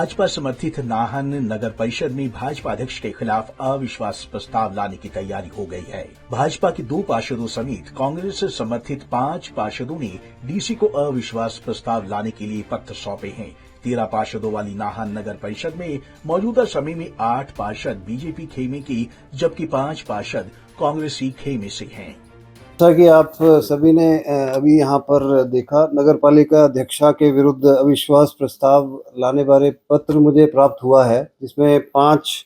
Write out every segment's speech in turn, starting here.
भाजपा समर्थित नाहन नगर परिषद में भाजपा अध्यक्ष के खिलाफ अविश्वास प्रस्ताव लाने की तैयारी हो गई है। भाजपा के 2 पार्षदों समेत कांग्रेस समर्थित 5 पार्षदों ने डीसी को अविश्वास प्रस्ताव लाने के लिए पत्र सौंपे हैं। 13 पार्षदों वाली नाहन नगर परिषद में मौजूदा समय में 8 पार्षद बीजेपी खेमे की, जबकि 5 पार्षद कांग्रेसी खेमे से हैं। जैसा कि आप सभी ने अभी यहाँ पर देखा, नगर पालिका अध्यक्षा के विरुद्ध अविश्वास प्रस्ताव लाने बारे पत्र मुझे प्राप्त हुआ है, जिसमें 5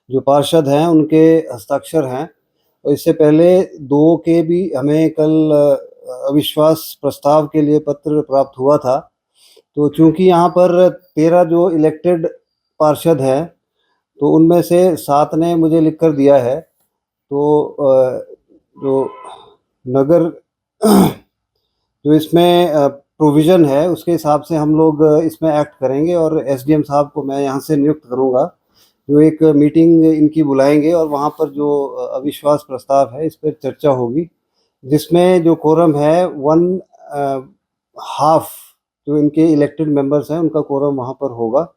जो पार्षद हैं उनके हस्ताक्षर हैं। और इससे पहले 2 के भी हमें कल अविश्वास प्रस्ताव के लिए पत्र प्राप्त हुआ था। तो चूंकि यहाँ पर 13 जो इलेक्टेड पार्षद हैं, तो उनमें से 7 ने मुझे लिख कर दिया है। तो जो नगर जो इसमें प्रोविज़न है उसके हिसाब से हम लोग इसमें एक्ट करेंगे और एसडीएम साहब को मैं यहाँ से नियुक्त करूँगा, जो एक मीटिंग इनकी बुलाएंगे और वहाँ पर जो अविश्वास प्रस्ताव है इस पर चर्चा होगी, जिसमें जो कोरम है 1/2 जो इनके इलेक्टेड मेंबर्स हैं उनका कोरम वहाँ पर होगा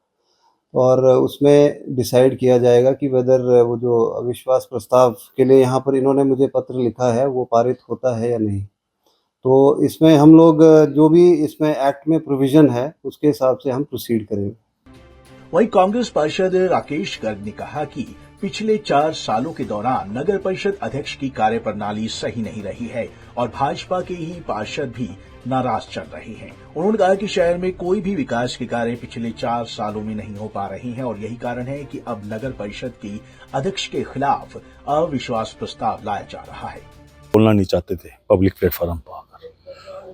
और उसमें डिसाइड किया जाएगा कि वेदर वो जो अविश्वास प्रस्ताव के लिए यहाँ पर इन्होंने मुझे पत्र लिखा है वो पारित होता है या नहीं। तो इसमें हम लोग जो भी इसमें एक्ट में प्रोविजन है उसके हिसाब से हम प्रोसीड करेंगे। वहीं कांग्रेस पार्षद राकेश गर्ग ने कहा कि पिछले 4 सालों के दौरान नगर परिषद अध्यक्ष की कार्यप्रणाली सही नहीं रही है और भाजपा के ही पार्षद भी नाराज चल रहे हैं। उन्होंने कहा कि शहर में कोई भी विकास के कार्य पिछले 4 सालों में नहीं हो पा रहे हैं और यही कारण है कि अब नगर परिषद की अध्यक्ष के खिलाफ अविश्वास प्रस्ताव लाया जा रहा है। बोलना नहीं चाहते थे पब्लिक प्लेटफॉर्म पर आकर,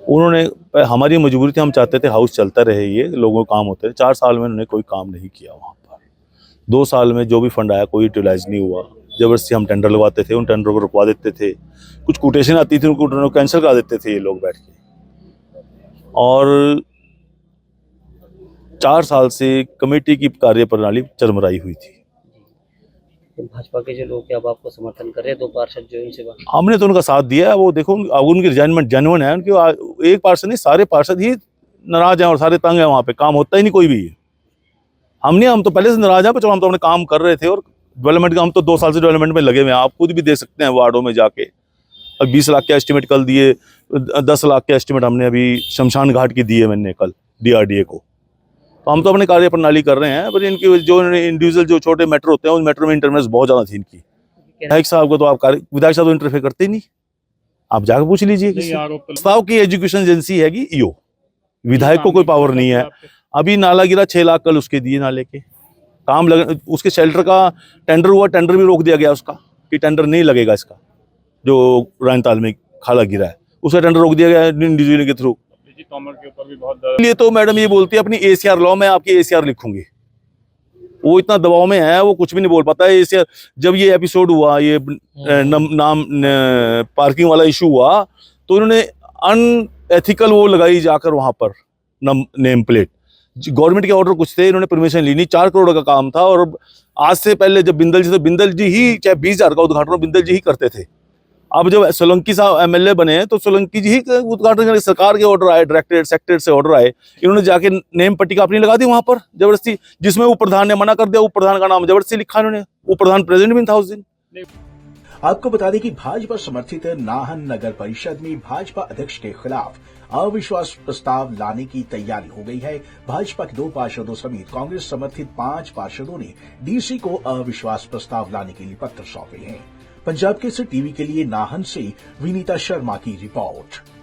उन्होंने हमारी मजबूरी थी, हम चाहते थे हाउस चलता रहे, ये लोगों को काम होते रहे। 4 साल में उन्होंने कोई काम नहीं किया वहाँ पर। 2 साल में जो भी फंड आया कोई यूटिलाइज नहीं हुआ। जबरदस्ती हम टेंडर लगवाते थे, उन टेंडरों को रुकवा देते थे। कुछ कोटेशन आती थी उनको टेंडर कैंसिल करा देते थे ये लोग बैठ के। और 4 साल से कमेटी की कार्यप्रणाली चरमराई हुई थी। तो भाजपा के जो लोग अब आपको समर्थन कर रहे हैं, 2 पार्षद जो इनसे हमने तो उनका साथ दिया है। वो देखो उनकी रिजाइनमेंट जेन्युइन है उनकी। एक पार्षद नहीं, सारे पार्षद ही नाराज हैं और सारे तंग हैं। वहाँ पे काम होता ही नहीं कोई भी। हम तो पहले से नाराज हैं, पर हम तो अपने काम कर रहे थे और डेवलपमेंट का हम तो 2 साल से डेवलपमेंट में लगे हुए हैं। आप खुद भी देख सकते हैं वार्डों में जाके। अब 20 लाख के एस्टिमेट कल दिए, 10 लाख के एस्टिमेट हमने अभी शमशान घाट की दिए मैंने कल DRDA को। तो हम तो अपने कार्य प्रणाली कर रहे हैं, पर इनकी जो इंडिविजुअल जो छोटे मैटर होते हैं उन मैटर में इंटरफेरेंस बहुत ज़्यादा थी इनकी। विधायक साहब को तो आप विधायक साहब तो इंटरफेयर करते ही नहीं, आप जाकर पूछ लीजिए। प्रस्ताव की एजुकेशन एजेंसी है कि ईओ, विधायक को कोई पावर नहीं है। अभी नाला गिरा 6 लाख कल उसके दिए नाले के काम लग, उसके शेल्टर का टेंडर हुआ, टेंडर भी रोक दिया गया उसका कि टेंडर नहीं लगेगा इसका। जो रायताल में खाला गिरा है उसका टेंडर रोक दिया गया इंडिविजुअल के थ्रू। के ऊपर भी बहुत इसलिए तो मैडम ये बोलती है अपनी ACR लॉ में आपकी ACR लिखूंगी। वो इतना दबाव में है, वो कुछ भी नहीं बोल पाता है। ACR जब ये एपिसोड हुआ, ये पार्किंग वाला इशू हुआ, तो उन्होंने अनएथिकल वो लगाई जाकर वहां पर नेम प्लेट। गवर्नमेंट के ऑर्डर कुछ थे, इन्होंने परमिशन ली नहीं। 4 करोड़ का काम था और आज से पहले जब बिंदल जी, तो बिंदल जी ही चाहे 20,000 का उद्घाटन बिंदल जी ही करते थे। अब जब सोलंकी साहब MLA बने तो सोलंकी जी ही उद्घाटन करके सरकार के ऑर्डर आए, डायरेक्टरेट सेक्रेटरी से ऑर्डर आए, इन्होंने जाके नेम पट्टिका अपनी लगा दी वहां पर जबरदस्ती, जिसमें उप प्रधान ने मना कर दिया। उप प्रधान का नाम जबरदस्ती लिखा इन्होंने, उप प्रधान प्रेजेंट भी था उस दिन। आपको बता दें कि भाजपा समर्थित नाहन नगर परिषद में भाजपा अध्यक्ष के खिलाफ अविश्वास प्रस्ताव लाने की तैयारी हो गई है। भाजपा के 2 पार्षदों समेत कांग्रेस समर्थित 5 पार्षदों ने डीसी को अविश्वास प्रस्ताव लाने के लिए पत्र सौंपे हैं। पंजाब केसरी टीवी के लिए नाहन से विनीता शर्मा की रिपोर्ट।